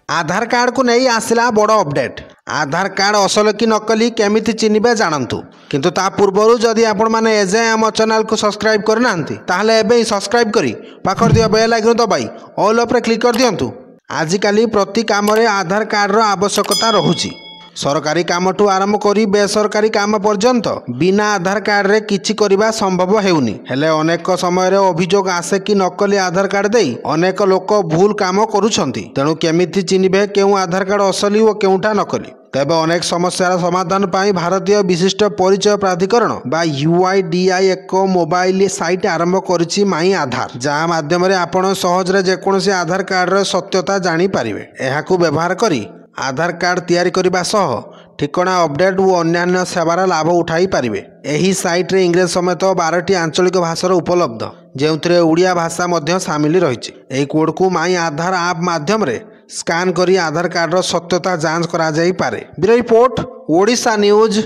आधार card को नहीं आसला बड़ अपडेट। आधार कार्ड असल कि नकली केमिति चिन्हिबे जानतु। किंतु ता पूर्वरु जदि आपण माने एजे आम चैनल को सब्सक्राइब करनांती ताहले एबे ही सब्सक्राइब करी पाखर दिया बेल आइकन दबाई ऑल उपरे क्लिक कर दियंतु। आजिकाली प्रति काम रे आधार कार्ड रो आवश्यकता रहुची। सरकारी कामठू आरंभ करी बेसरकारी काम पर्यंत बिना आधार कार्ड रे किछि करिबा संभव हेउनी। हेले अनेक समय रे अभियोग आसे कि नकली आधार कार्ड देई अनेक लोक भूल काम करूछंती। तेणु केमिति चिन्हिबे केउ आधार कार्ड असली और केउटा नकली। तेबे अनेक समस्यार समाधान पाई भारतीय विशिष्ट परिचय प्राधिकरण बा UIDAI एक मोबाइल साइट आरंभ करिछि माई आधार, जहाँ माध्यम रे आपण सहजरे जेकोसी आधार कार्ड रो सत्यता जानि पारिबे। एहाकू व्यवहार करी आधार कार्ड तैयारी करबा सह ठिकଣା अपडेट और अन्य सेवार लाभ उठाई पारिबे। एही साइट रे इंग्रेजी समेत 12टी आंचलिक भाषार उपलब्ध, जेउथिरे ओडिया भाषा मध्य सामिल रहिछि। एही कोड को माई आधार ऐप माध्यम रे स्कैन करी आधार कार्ड रो सत्यता जांच करा जाई पारे। Bureau report, Odisha news.